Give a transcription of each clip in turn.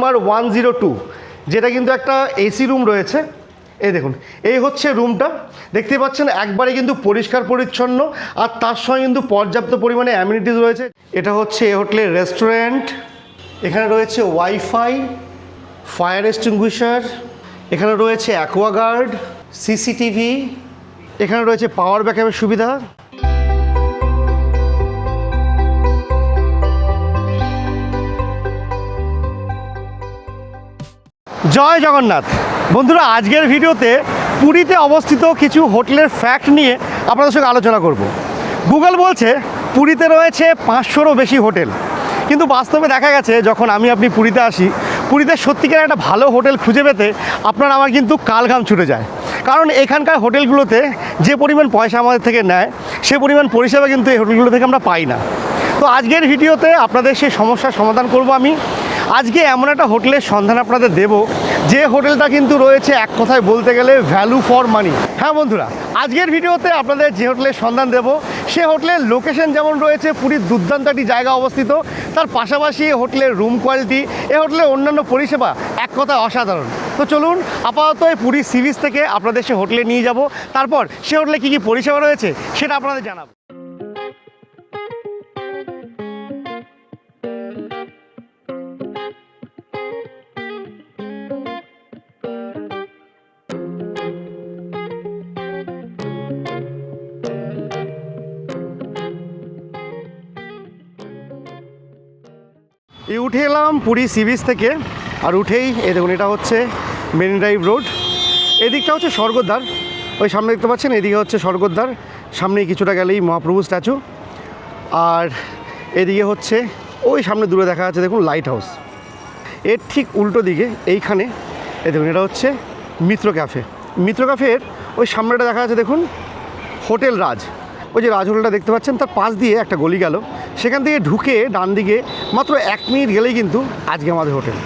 Number 102, যেটা কিন্তু একটা এসি রুম রয়েছে। এই দেখুন, এই হচ্ছে রুমটা, দেখতে পাচ্ছেন একবারে কিন্তু পরিষ্কার পরিচ্ছন্ন, আর তার সঙ্গে কিন্তু পর্যাপ্ত পরিমাণে অ্যামিনিটিস রয়েছে। এটা হচ্ছে এই হোটেলের রেস্টুরেন্ট, এখানে রয়েছে ওয়াইফাই, ফায়ার এক্সটিংগুইশার, এখানে রয়েছে অ্যাকোয়াগার্ড, সিসিটিভি, এখানে রয়েছে পাওয়ার ব্যাকআপের সুবিধা। জয় জগন্নাথ। বন্ধুরা, আজকের ভিডিওতে পুরীতে অবস্থিত কিছু হোটেলের ফ্যাক্ট নিয়ে আপনাদের সঙ্গে আলোচনা করব। গুগল বলছে পুরীতে রয়েছে 500রও বেশি হোটেল, কিন্তু বাস্তবে দেখা গেছে যখন আপনি পুরীতে আসি, পুরীতে সত্যিকার একটা ভালো হোটেল খুঁজে পেতে আপনার আমার কিন্তু কালঘাম ছুটে যায়। কারণ এখানকার হোটেলগুলোতে যে পরিমাণ পয়সা আমাদের থেকে নেয়, সে পরিমাণ পরিষেবা কিন্তু এই হোটেলগুলো থেকে আমরা পাই না। তো আজকের ভিডিওতে আপনাদের সেই সমস্যার সমাধান করব আমি। আজকে এমন একটা হোটেলের সন্ধান আপনাদের দেব, যে হোটেলটা কিন্তু রয়েছে এক কথায় বলতে গেলে ভ্যালু ফর মানি। হ্যাঁ বন্ধুরা, আজকের ভিডিওতে আপনাদের যে হোটেলের সন্ধান দেব, সে হোটেলের লোকেশন যেমন রয়েছে পুরীর দুর্দান্ত একটি জায়গা অবস্থিত, তার পাশাপাশি হোটেলের রুম কোয়ালিটি, এই হোটেলের অন্যান্য পরিষেবা এক কথায় অসাধারণ। তো চলুন আপাতত এই পুরী সি বিচ থেকে আপনাদের সে হোটেলে নিয়ে যাব, তারপর সে হোটেলে কী কী পরিষেবা রয়েছে সেটা আপনাদের জানাবো। এই উঠে এলাম পুরী সি বিচ থেকে, আর উঠেই এই দেখুন এটা হচ্ছে মেরিন ড্রাইভ রোড, এদিকটা হচ্ছে স্বর্গদ্বার, ওই সামনে দেখতে পাচ্ছেন এদিকে হচ্ছে স্বর্গদ্বার, সামনে কিছুটা গেলেই মহাপ্রভু স্ট্যাচু, আর এদিকে হচ্ছে ওই সামনে দূরে দেখা যাচ্ছে দেখুন লাইট হাউস। এর ঠিক উল্টো দিকে এইখানে এই দেখুন এটা হচ্ছে মিত্র ক্যাফে। মিত্র ক্যাফের ওই সামনেটা দেখা যাচ্ছে দেখুন হোটেল রাজ, ওই যে রাজ হোটেলটা দেখতে পাচ্ছেন, তার পাশ দিয়ে একটা গলি গেল, সেখান থেকে ঢুকে ডান দিকে মাত্র 1 মিনিট গেলেই কিন্তু আজকে আমাদের হোটেল।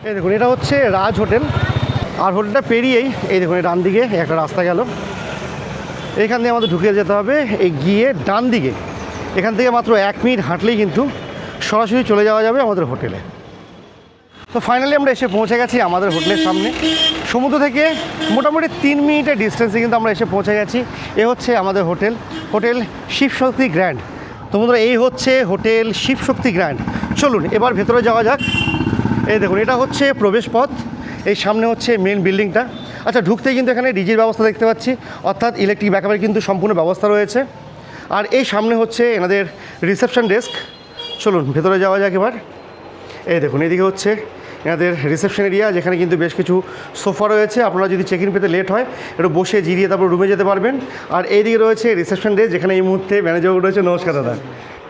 এই দেখুন এটা হচ্ছে রাজ হোটেল, আর হোটেলটা পেরিয়েই এই দেখুন ডান দিকে একটা রাস্তা গেল, এইখান দিয়ে আমাদের ঢুকে যেতে হবে, এই গিয়ে ডান দিকে এখান থেকে মাত্র 1 মিনিট হাঁটলেই কিন্তু সরাসরি চলে যাওয়া যাবে আমাদের হোটেলে। তো ফাইনালি আমরা এসে পৌঁছে গেছি আমাদের হোটেলের সামনে, সমুদ্র থেকে মোটামুটি 3 মিনিটের ডিস্টেন্সে কিন্তু আমরা এসে পৌঁছে গেছি। এ হচ্ছে আমাদের হোটেল, হোটেল শিবশক্তি গ্র্যান্ড। তো বন্ধুরা, এই হচ্ছে হোটেল শিবশক্তি গ্র্যান্ড। চলুন এবার ভেতরে যাওয়া যাক। এই দেখুন এটা হচ্ছে প্রবেশ পথ, এই সামনে হচ্ছে মেন বিল্ডিংটা। আচ্ছা, ঢুকতেই কিন্তু এখানে ডিজির ব্যবস্থা দেখতে পাচ্ছি, অর্থাৎ ইলেকট্রিক ব্যাকআপের কিন্তু সম্পূর্ণ ব্যবস্থা রয়েছে। আর এই সামনে হচ্ছে এনাদের রিসেপশন ডেস্ক। চলুন ভেতরে যাওয়া যাক এবার। এই দেখুন এদিকে হচ্ছে এনাদের রিসেপশন এরিয়া, যেখানে কিন্তু বেশ কিছু সোফা রয়েছে, আপনারা যদি চেক ইন পেতে লেট হয় একটু বসে জিরিয়ে তারপর রুমে যেতে পারবেন। আর এইদিকে রয়েছে রিসেপশন ডেস্ক, যেখানে এই মুহূর্তে ম্যানেজার রয়েছে। নমস্কার দাদা।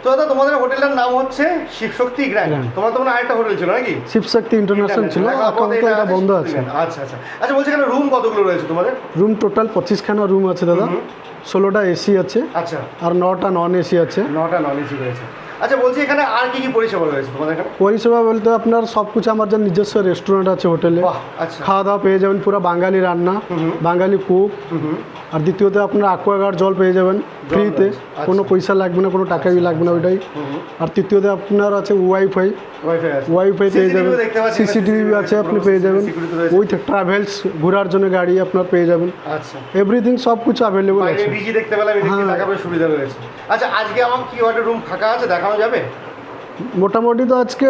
তো দাদা, তোমাদের হোটেলের নাম হচ্ছে শিবশক্তি গ্র্যান্ড, তোমার তো আরেকটা হোটেল ছিল নাকি? শিবশক্তি ইন্টারন্যাশনাল ছিল, এখন তো এটা বন্ধ আছে। আচ্ছা আচ্ছা আচ্ছা, বলছি এখানে রুম কতগুলো রয়েছে তোমাদের? রুম টোটাল 25খানা রুম আছে দাদা, 16টা এসি আছে, আচ্ছা, আর 9টা নন এসি আছে। 9টা নন এসি রয়েছে। আচ্ছা, বলছি এখানে আর কি কি পরিষেবা রয়েছে তোমাদের এখানে? পরিষেবা বলতে আপনার সব কিছু, আমার যে নিজস্ব রেস্টুরেন্ট আছে হোটেলে, আচ্ছা, খাওয়া দাওয়া পেয়ে যাবেন, পুরো বাঙালি রান্না, বাঙালি কুক। আর দ্বিতীয়ত আপনার অ্যাকোয়াগার্ড জল পেয়ে যাবেন ফ্রিতে, কোনো পয়সা লাগবে না, কোনো টাকাই লাগবে না ওইটাই। আর তৃতীয়ত আপনার আছে ওয়াইফাই পেয়ে যাবেন, সিসিটিভি আছে আপনি পেয়ে যাবেন, উইথ ট্রাভেলস ঘোরার জন্য গাড়ি আপনার পেয়ে যাবেন। আচ্ছা, এভরিথিং সব কিছু অ্যাভেলেবল আছে। ডিজি দেখতে পেলাম, টাকার সুবিধা রয়েছে। আচ্ছা, আজকে আমার কি একটা রুম ফাঁকা আছে, দেখানো যাবে? মোটামুটি তো আজকে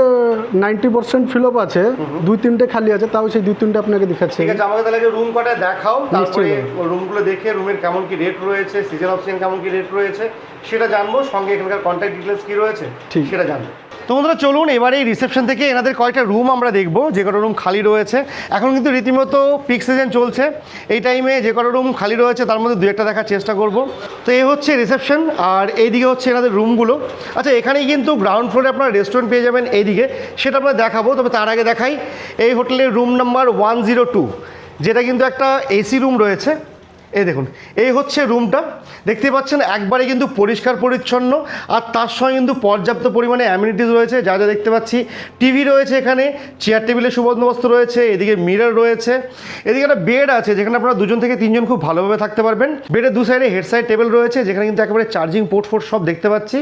90% ফিল আপ আছে, 2-3টে খালি আছে, তাও সেই 2-3টে আপনাকে দেখাচ্ছি। ঠিক আছে, আমাকে তাহলে রুম কটা দেখাও, তারপরে রুমগুলো দেখে রুমের কেমন কি রেট রয়েছে, সিজন অপশন কেমন কি রেট রয়েছে সেটা জানবো, সঙ্গে এখানকার কন্ট্যাক্ট ডিটেলস কী রয়েছে সেটা জানবো। তো বন্ধুরা চলুন এবারে এই রিসেপশন থেকে এনাদের কয়েকটা রুম আমরা দেখবো, যে কটা রুম খালি রয়েছে। এখন কিন্তু রীতিমতো পিক সিজন চলছে, এই টাইমে যে কটা রুম খালি রয়েছে তার মধ্যে 2-1টা দেখার চেষ্টা করব। তো এই হচ্ছে রিসেপশন, আর এইদিকে হচ্ছে এনাদের রুমগুলো। আচ্ছা, এখানেই কিন্তু গ্রাউন্ড ফ্লোরে আপনারা রেস্টুরেন্ট পেয়ে যাবেন এইদিকে, সেটা আপনারা দেখাবো। তবে তার আগে দেখাই এই হোটেলের রুম নাম্বার 102, যেটা কিন্তু একটা এসি রুম রয়েছে। এই দেখুন, এই হচ্ছে রুমটা। দেখতে পাচ্ছেন একবারে কিন্তু পরিষ্কার পরিচ্ছন্ন, আর তার সঙ্গে কিন্তু পর্যাপ্ত পরিমাণে অ্যামিনিটিস রয়েছে। যা যা দেখতে পাচ্ছি, টিভি রয়েছে এখানে, চেয়ার টেবিলের সুবন্দোবস্ত রয়েছে, এদিকে মিরর রয়েছে, এদিকে একটা বেড আছে যেখানে আপনারা 2 থেকে 3 জন খুব ভালোভাবে থাকতে পারবেন। বেডের দু সাইডে হেড সাইড টেবিল রয়েছে যেখানে কিন্তু একেবারে চার্জিং পোর্ট সব দেখতে পাচ্ছি।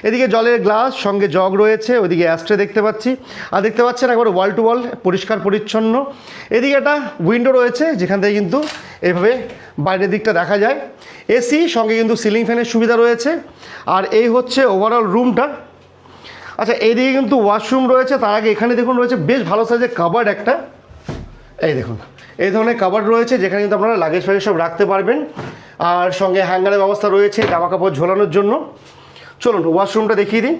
এদিকে জলের গ্লাস, সঙ্গে জগ রয়েছে, ওইদিকে অ্যাস্ট্রে দেখতে পাচ্ছি, আর দেখতে পাচ্ছেন একবার ওয়াল টু ওয়াল পরিষ্কার পরিচ্ছন্ন। এদিকে একটা উইন্ডো রয়েছে যেখান থেকে কিন্তু এইভাবে বাইরের দিকটা দেখা যায়। এসি সঙ্গে কিন্তু সিলিং ফ্যানের সুবিধা রয়েছে। আর এই হচ্ছে ওভারঅল রুমটা। আচ্ছা, এইদিকে কিন্তু ওয়াশরুম রয়েছে। তার আগে এখানে দেখুন রয়েছে বেশ ভালো সাইজের কাবার্ড একটা। এই দেখুন, এই ধরনের কাবার্ড রয়েছে যেখানে কিন্তু আপনারা লাগেজ ফাগেজ সব রাখতে পারবেন, আর সঙ্গে হ্যাঙ্গারের ব্যবস্থা রয়েছে জামা কাপড় ঝোলানোর জন্য। চলুন ওয়াশরুমটা দেখিয়ে দিই।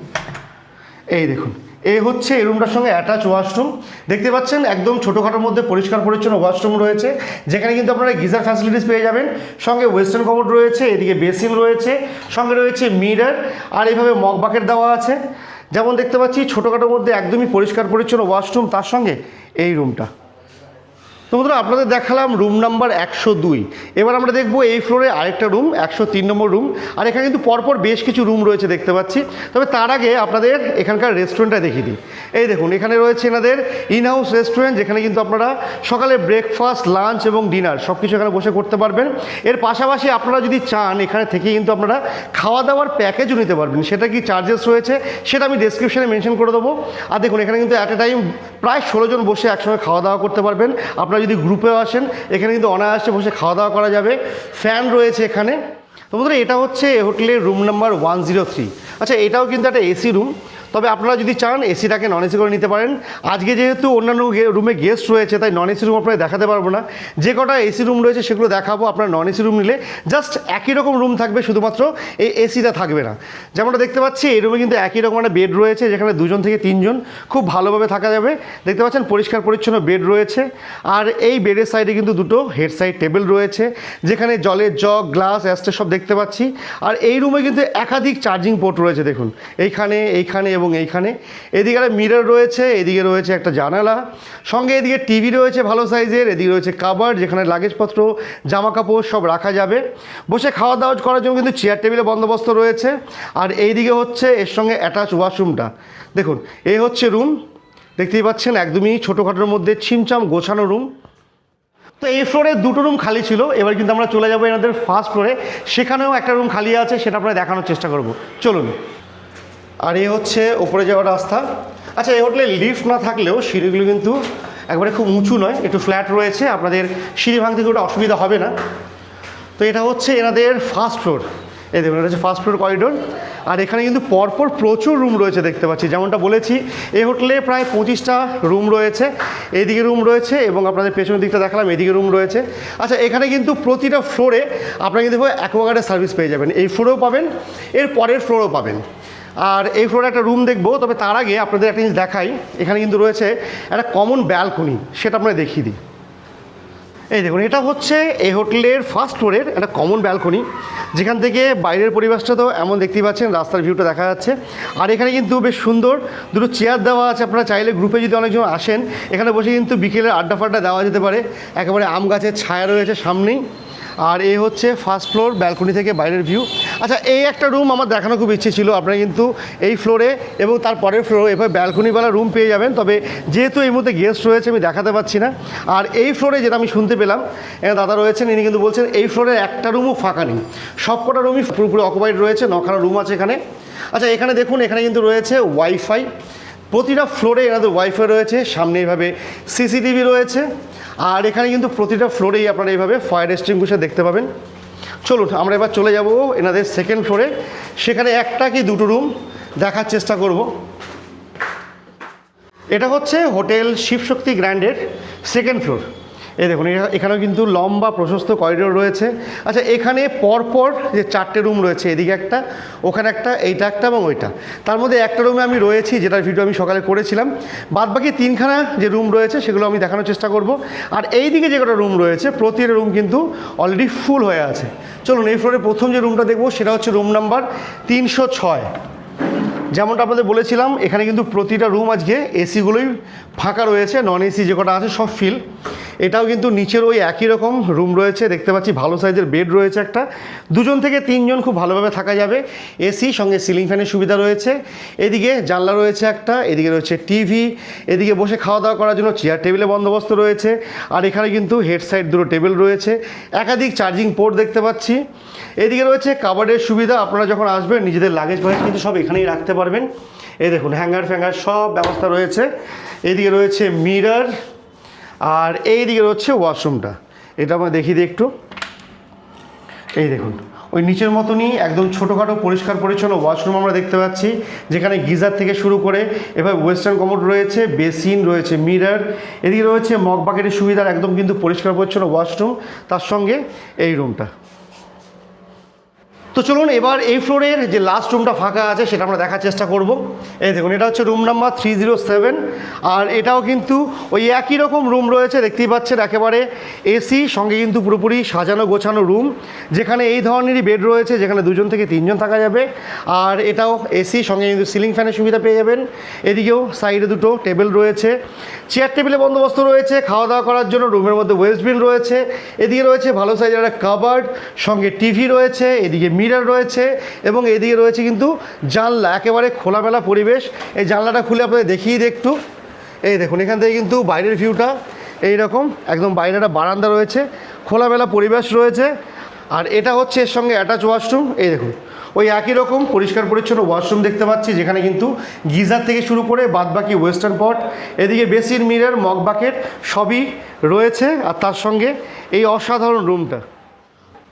এই দেখুন, এই হচ্ছে এই রুমটার সঙ্গে অ্যাটাচ ওয়াশরুম। দেখতে পাচ্ছেন একদম ছোটোখাটোর মধ্যে পরিষ্কার পরিচ্ছন্ন ওয়াশরুম রয়েছে যেখানে কিন্তু আপনারা গিজার ফ্যাসিলিটিস পেয়ে যাবেন। সঙ্গে ওয়েস্টার্ন কমোড রয়েছে, এদিকে বেসিন রয়েছে, সঙ্গে রয়েছে মিরর, আর এইভাবে মগ বাকেট দেওয়া আছে। যেমন দেখতে পাচ্ছি ছোটোখাটোর মধ্যে একদমই পরিষ্কার পরিচ্ছন্ন ওয়াশরুম, তার সঙ্গে এই রুমটা। তো বন্ধুরা, আপনাদের দেখালাম রুম নাম্বার 102। এবার আমরা দেখবো এই ফ্লোরে আরেকটা রুম, 103 নম্বর রুম। আর এখানে কিন্তু পরপর বেশ কিছু রুম রয়েছে দেখতে পাচ্ছি। তবে তার আগে আপনাদের এখানকার রেস্টুরেন্টটা দেখিয়ে দিই। এই দেখুন, এখানে রয়েছে এনাদের ইন হাউস রেস্টুরেন্ট যেখানে কিন্তু আপনারা সকালে ব্রেকফাস্ট, লাঞ্চ এবং ডিনার সব কিছু এখানে বসে করতে পারবেন। এর পাশাপাশি আপনারা যদি চান এখানে থেকে কিন্তু আপনারা খাওয়া দাওয়ার প্যাকেজও নিতে পারবেন। সেটা কি চার্জেস রয়েছে সেটা আমি ডেসক্রিপশনে মেনশন করে দেবো। আর দেখুন, এখানে কিন্তু অ্যাট এ টাইম প্রায় 16 জন বসে একসঙ্গে খাওয়া দাওয়া করতে পারবেন। আপনারা যদি গ্রুপেও আসেন এখানে কিন্তু অনায়াসে বসে খাওয়া দাওয়া করা যাবে। ফ্যান রয়েছে এখানে। তো বন্ধুরা, এটা হচ্ছে এই হোটেলের রুম নাম্বার 103। আচ্ছা, এটাও কিন্তু একটা এসি রুম, তবে আপনারা যদি চান এসিটাকে নন এসি করে নিতে পারেন। আজকে যেহেতু অন্যান্য রুমে গেস্ট রয়েছে তাই নন এসি রুম আপনারা দেখাতে পারবো না। যে কটা এসি রুম রয়েছে সেগুলো দেখাবো। আপনারা নন এসি রুম নিলে জাস্ট একই রকম রুম থাকবে, শুধুমাত্র এই এসিটা থাকবে না। যেমনটা দেখতে পাচ্ছি এই রুমে কিন্তু একই রকম একটা বেড রয়েছে যেখানে 2 জন থেকে 3 জন খুব ভালোভাবে থাকা যাবে। দেখতে পাচ্ছেন পরিষ্কার পরিচ্ছন্ন বেড রয়েছে। আর এই বেডের সাইডে কিন্তু 2টো হেড সাইড টেবিল রয়েছে যেখানে জলের জগ, গ্লাস, অ্যাস্ট্রে সব দেখতে পাচ্ছি। আর এই রুমে কিন্তু একাধিক চার্জিং পোর্ট রয়েছে দেখুন, এইখানে এবং এইখানে। এদিকে একটা মিরর রয়েছে, এদিকে রয়েছে একটা জানালা, সঙ্গে এদিকে টিভি রয়েছে ভালো সাইজের, এদিকে রয়েছে কাবার্ড যেখানে লাগেজপত্র, জামা কাপড় সব রাখা যাবে। বসে খাওয়া দাওয়া করার জন্য কিন্তু চেয়ার টেবিলে বন্দোবস্ত রয়েছে। আর এইদিকে হচ্ছে এর সঙ্গে অ্যাটাচ ওয়াশরুমটা। দেখুন, এই হচ্ছে রুম। দেখতেই পাচ্ছেন একদমই ছোটোখাটোর মধ্যে ছিমছাম গোছানো রুম। তো এই ফ্লোরে 2টো রুম খালি ছিল। এবার কিন্তু আমরা চলে যাবো এনাদের ফার্স্ট ফ্লোরে, সেখানেও একটা রুম খালি আছে, সেটা আপনারা দেখানোর চেষ্টা করব। চলুন। আর এই হচ্ছে ওপরে যাওয়ার রাস্তা। আচ্ছা, এই হোটেলে লিফট না থাকলেও সিঁড়িগুলো কিন্তু একবারে খুব উঁচু নয়, একটু ফ্ল্যাট রয়েছে, আপনাদের সিঁড়ি ভাঙতে খুব অসুবিধা হবে না। তো এটা হচ্ছে এনাদের ফার্স্ট ফ্লোর। এই দেখুন, এটা হচ্ছে ফার্স্ট ফ্লোর করিডোর। আর এখানে কিন্তু পরপর প্রচুর রুম রয়েছে দেখতে পাচ্ছি। যেমনটা বলেছি এই হোটেলে প্রায় 25টা রুম রয়েছে। এইদিকে রুম রয়েছে এবং আপনাদের পেছনের দিকটা দেখালাম, এদিকে রুম রয়েছে। আচ্ছা, এখানে কিন্তু প্রতিটা ফ্লোরে আপনারা কিন্তু অ্যাকোয়াগার্ডের সার্ভিস পেয়ে যাবেন। এই ফ্লোরেও পাবেন, এর পরের ফ্লোরেও পাবেন। আর এই ফ্লোরে একটা রুম দেখবো, তবে তার আগে আপনাদের একটা জিনিস দেখাই। এখানে কিন্তু রয়েছে একটা কমন ব্যালকনি, সেটা আপনারা দেখিয়ে দিই। এই দেখুন, এটা হচ্ছে এই হোটেলের ফার্স্ট ফ্লোরের একটা কমন ব্যালকনি যেখান থেকে বাইরের পরিবেশটা তো এমন দেখতেই পাচ্ছেন, রাস্তার ভিউটা দেখা যাচ্ছে। আর এখানে কিন্তু বেশ সুন্দর 2টো চেয়ার দেওয়া আছে। আপনারা চাইলে গ্রুপে যদি অনেকজন আসেন এখানে বসে কিন্তু বিকেলের আড্ডা ফাড্ডা দেওয়া যেতে পারে। একেবারে আম গাছের ছায়া রয়েছে সামনেই। আর এই হচ্ছে ফার্স্ট ফ্লোর ব্যালকনি থেকে বাইরের ভিউ। আচ্ছা, এই একটা রুম আমার দেখানো খুব ইচ্ছে ছিল। আপনারা কিন্তু এই ফ্লোরে এবং তার পরের ফ্লোরে এভাবে ব্যালকনিওয়ালা রুম পেয়ে যাবেন। তবে যেহেতু এই মুহূর্তে গেস্ট রয়েছে আমি দেখাতে পাচ্ছি না। আর এই ফ্লোরে যেটা আমি শুনতে পেলাম, দাদা রয়েছেন, ইনি কিন্তু বলছেন এই ফ্লোরে একটা রুমও ফাঁকা নেই, সব কটা রুমই পুরোপুরি অকুপাইড রয়েছে। 9খানা রুম আছে এখানে। আচ্ছা, এখানে দেখুন, এখানে কিন্তু রয়েছে ওয়াইফাই। প্রতিটা ফ্লোরে এনাদের ওয়াইফাই রয়েছে, সামনে এইভাবে সিসিটিভি রয়েছে। আর এখানে কিন্তু প্রতিটা ফ্লোরেই আপনারা এইভাবে ফায়ার এক্সটিংগুইশার দেখতে পাবেন। চলুন আমরা এবার চলে যাব এনাদের সেকেন্ড ফ্লোরে, সেখানে একটা কি 2টো রুম দেখার চেষ্টা করব। এটা হচ্ছে হোটেল শিবশক্তি গ্র্যান্ডের সেকেন্ড ফ্লোর। এই দেখুন, এখানেও কিন্তু লম্বা প্রশস্ত করিডোর রয়েছে। আচ্ছা, এখানে পরপর যে 4টে রুম রয়েছে, এদিকে একটা, ওখানে একটা, এইটা একটা এবং ওইটা। তার মধ্যে একটা রুমে আমি রয়েছি যেটার ভিডিও আমি সকালে করেছিলাম। বাদবাকি 3খানা যে রুম রয়েছে সেগুলো আমি দেখানোর চেষ্টা করব। আর এই দিকে যে কটা রুম রয়েছে প্রতিটা রুম কিন্তু অলরেডি ফুল হয়ে আছে। চলুন, এই ফ্লোরে প্রথম যে রুমটা দেখবো সেটা হচ্ছে রুম নাম্বার 306। যেমনটা আপনাদের বলেছিলাম এখানে কিন্তু প্রতিটা রুম আজকে এসিগুলোই ফাঁকা রয়েছে, নন এসি যে কটা আছে সব ফিল। এটাও কিন্তু নিচের ওই একই রকম রুম রয়েছে, দেখতে পাচ্ছি ভালো সাইজের বেড রয়েছে একটা, 2 থেকে 3 খুব ভালোভাবে থাকা যাবে। এসি সঙ্গে সিলিং ফ্যানের সুবিধা রয়েছে। এদিকে জানলা রয়েছে একটা, এদিকে রয়েছে টিভি, এদিকে বসে খাওয়া দাওয়া করার জন্য চেয়ার টেবিলের বন্দোবস্ত রয়েছে। আর এখানে কিন্তু হেড সাইড 2 টেবিল রয়েছে, একাধিক চার্জিং পোর্ট দেখতে পাচ্ছি। এদিকে রয়েছে কাবার্ডের সুবিধা, আপনারা যখন আসবেন নিজেদের লাগেজ ফাগেজ কিন্তু সব এখানেই রাখতে পারবেন। এই দেখুন হ্যাঙ্গার ফ্যাঙ্গার সব ব্যবস্থা রয়েছে। এদিকে রয়েছে মিরর, আর এই দিকে রয়েছে ওয়াশরুমটা, এটা আমরা দেখিয়ে দিই একটু। এই দেখুন ওই নিচের মতনই একদম ছোটোখাটো পরিষ্কার পরিচ্ছন্ন ওয়াশরুম আমরা দেখতে পাচ্ছি, যেখানে গিজার থেকে শুরু করে এবার ওয়েস্টার্ন কমোড রয়েছে, বেসিন রয়েছে, মিরর, এদিকে রয়েছে মগ বাকেটের সুবিধার একদম কিন্তু পরিষ্কার পরিচ্ছন্ন ওয়াশরুম, তার সঙ্গে এই রুমটা। তো চলুন এবার এই ফ্লোরের যে লাস্ট রুমটা ফাঁকা আছে সেটা আমরা দেখার চেষ্টা করব। এই দেখুন এটা হচ্ছে রুম নাম্বার 307, আর এটাও কিন্তু ওই একই রকম রুম রয়েছে, দেখতেই পাচ্ছেন একেবারে এসি সঙ্গে কিন্তু পুরোপুরি সাজানো গোছানো রুম, যেখানে এই ধরনেরই বেড রয়েছে, যেখানে 2 থেকে 3 থাকা যাবে। আর এটাও এসি সঙ্গে কিন্তু সিলিং ফ্যানের সুবিধা পেয়ে যাবেন। এদিকেও সাইডে 2 টেবিল রয়েছে, চেয়ার টেবিলের বন্দোবস্ত রয়েছে খাওয়া দাওয়া করার জন্য। রুমের মধ্যে ওয়েস্টবিন রয়েছে, এদিকে রয়েছে ভালো সাইজের একটা কাবার্ড, সঙ্গে টিভি রয়েছে, এদিকে মিরর রয়েছে, এবং এদিকে রয়েছে কিন্তু জানলা, একেবারে খোলামেলা পরিবেশ। এই জানলাটা খুলে আপনাদের দেখিয়ে দিই একটু। এই দেখুন এখান থেকে কিন্তু বাইরের ভিউটা এইরকম, একদম বাইরে একটা বারান্দা রয়েছে, খোলামেলা পরিবেশ রয়েছে। আর এটা হচ্ছে এর সঙ্গে অ্যাটাচ ওয়াশরুম। এই দেখুন ওই একই রকম পরিষ্কার পরিচ্ছন্ন ওয়াশরুম দেখতে পাচ্ছি, যেখানে কিন্তু গিজার থেকে শুরু করে বাদবাকি ওয়েস্টার্ন পট, এদিকে বেসিন, মিরর, মগ বাকেট সবই রয়েছে। আর তার সঙ্গে এই অসাধারণ রুমটা।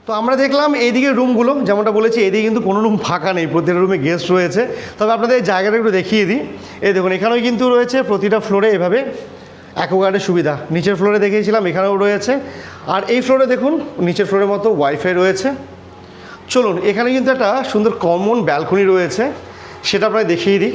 তো আমরা দেখলাম এইদিকে রুমগুলো, যেমনটা বলেছি এদিকে কিন্তু কোনো রুম ফাঁকা নেই, প্রতিটা রুমে গেস্ট রয়েছে। তবে আপনাদের এই জায়গাটা একটু দেখিয়ে দিই। এই দেখুন এখানেও কিন্তু রয়েছে প্রতিটা ফ্লোরে এভাবে অ্যাকোয়াগার্ডের সুবিধা, নিচের ফ্লোরে দেখিয়েছিলাম এখানেও রয়েছে। আর এই ফ্লোরে দেখুন নিচের ফ্লোরের মতো ওয়াইফাই রয়েছে। চলুন এখানে কিন্তু একটা সুন্দর কমন ব্যালকনি রয়েছে, সেটা আপনাদের দেখিয়ে দিই।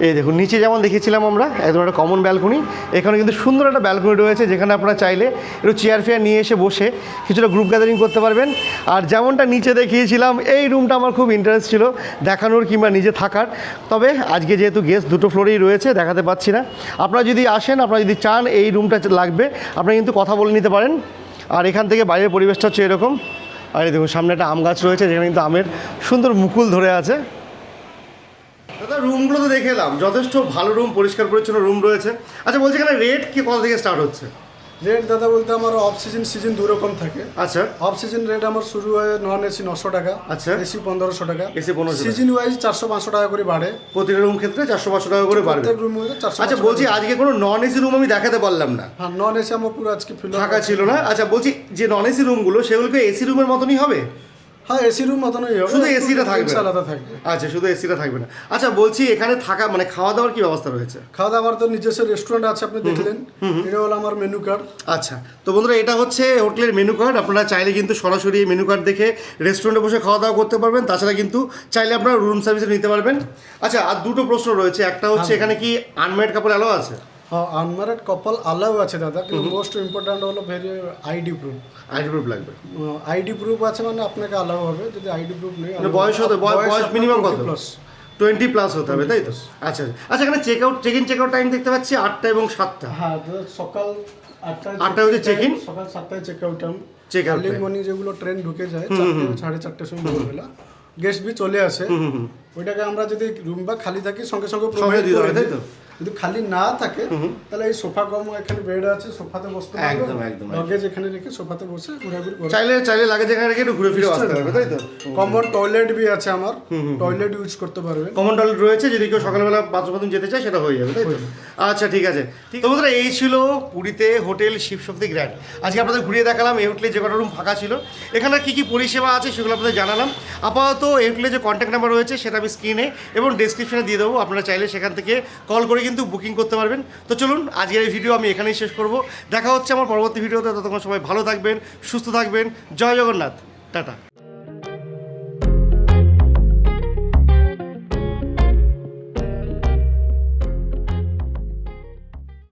এই দেখুন নিচে যেমন দেখিয়েছিলাম আমরা একদম একটা কমন ব্যালকনি, এখানে কিন্তু সুন্দর একটা ব্যালকনি রয়েছে, যেখানে আপনারা চাইলে একটু চেয়ার ফেয়ার নিয়ে এসে বসে কিছুটা গ্রুপ গ্যাদারিং করতে পারবেন। আর যেমনটা নিচে দেখিয়েছিলাম এই রুমটা আমার খুব ইন্টারেস্ট ছিল দেখানোর কিংবা নিজে থাকার, তবে আজকে যেহেতু গেস্ট 2 ফ্লোরেই রয়েছে দেখাতে পাচ্ছি না। আপনারা যদি আসেন, আপনারা যদি চান এই রুমটা লাগবে, আপনারা কিন্তু কথা বলে নিতে পারেন। আর এখান থেকে বাইরের পরিবেশটা হচ্ছে এরকম। আর এই দেখুন সামনে একটা আম গাছ রয়েছে, যেখানে কিন্তু আমের সুন্দর মুকুল ধরে আছে। দাদা রুমগুলো তো দেখে এলাম, যথেষ্ট ভালো রুম, পরিষ্কার পরিচ্ছন্ন রুম রয়েছে। আচ্ছা বলছি এখানে রেট কি কত থেকে স্টার্ট হচ্ছে? রেট দাদা বলতে আমার অফ সিজন 2 রকম থাকে। আচ্ছা অফ সিজন রেট আমার শুরু হয় নন এসি 900 টাকা, আচ্ছা এসি 1500 টাকা, এসি 1500 সিজন ওয়াইজ 400-500 টাকা করে বাড়ে। প্রতিটা রুম ক্ষেত্রে 400-500 টাকা করে বাড়বে। প্রত্যেক রুম হলে 400। আচ্ছা বলছি আজকে কোনো নন এসি রুম আমি দেখাতে পারলাম না। হ্যাঁ নন এসি আমার পুরো আজকে ফিল ফাঁকা ছিল না। আচ্ছা বলছি যে নন এসি রুমগুলো সেগুলোকে এসি রুমের মতনই হবে? হ্যাঁ এসি রুম মতনই হবে, শুধু এসিটা থাকবে, আলাদা থাকবে। আচ্ছা শুধু এসিটা থাকবে না। আচ্ছা বলছি এখানে থাকা মানে খাওয়া দাওয়ার কি ব্যবস্থা রয়েছে? খাওয়া দাওয়ার তো নিজস্ব রেস্টুরেন্ট আছে, আপনি দেখলেন, এটা হলো আমার মেনু কার্ড। আচ্ছা তো বন্ধুরা এটা হচ্ছে হোটেলের মেনু কার্ড, আপনারা চাইলে কিন্তু সরাসরি মেনু কার্ড দেখে রেস্টুরেন্টে বসে খাওয়া দাওয়া করতে পারবেন। তাছাড়া কিন্তু চাইলে আপনারা রুম সার্ভিসে নিতে পারবেন। আচ্ছা আর 2 প্রশ্ন রয়েছে, একটা হচ্ছে এখানে কি আনম্যারিড কাপল অ্যালাউ আছে? হ্যাঁ আনম্যারিড কাপল অ্যালাউ আছে দাদা, কিন্তু মোস্ট ইম্পর্ট্যান্ট হলো very ID proof. ID proof লাগবে? আইডি প্রুফ আছে মানে আপনাকে অ্যালাউ হবে, যদি আইডি প্রুফ নেই বয়স হতে বয়স মিনিমাম কত? 20+ হতে হবে, তাই তো? আচ্ছা আচ্ছা এখানে check in check out time দেখতে পাচ্ছি 8টা এবং 7টা। হ্যাঁ সকাল 8টা হচ্ছে চেক ইন, সকাল 7টায় check out time. Check out early morning যেগুলো ট্রেন ঢুকে যায় 4:30 সময় ভোরবেলা, গেস্ট বি চলে আসে, ওইটাকে আমরা যদি রুম বা খালি থাকি সঙ্গে সঙ্গে প্রোভাইড করে দিই। তাই তো? যদি খালি না থাকে তাহলে এই সোফা কম, এখানে বেড আছে, সোফাতে বসতে পারবে, একদম একদম লগেজ এখানে রেখে সোফাতে বসে ঘোরাঘুরি করবে, চাইলে লাগেজ এখানে রেখে একটু ঘুরে ফিরে আসতে পারবে, তাই তো? কমন টয়লেট বি আছে আমার, টয়লেট ইউজ করতে পারবে, কমন টয়লেট রয়েছে, যদি কেউ সকালবেলা বাথরুম যেতে চায় সেটা হয়ে যাবে, তাই তো? আচ্ছা ঠিক আছে। তো বন্ধুরা এই ছিল পুরীতে হোটেল শিবশক্তি গ্র্যান্ড। আজকে আপনাদের ঘুরিয়ে দেখালাম এই হোটেলে যে কটা রুম ফাঁকা ছিল, এখানে কী কী পরিষেবা আছে সেগুলো আপনাদের জানালাম। আপাতত এই হোটেলে যে কন্ট্যাক্ট নাম্বার রয়েছে সেটা আমি স্ক্রিনে এবং ডেসক্রিপশনে দিয়ে দেবো, আপনারা চাইলে সেখান থেকে কল করে কিন্তু বুকিং করতে পারবেন। তো চলুন আজকের এই ভিডিও আমি এখানেই শেষ করব, দেখা হচ্ছে আমার পরবর্তী ভিডিওতে। ততক্ষণ সবাই ভালো থাকবেন, সুস্থ থাকবেন, জয় জগন্নাথ, টাটা।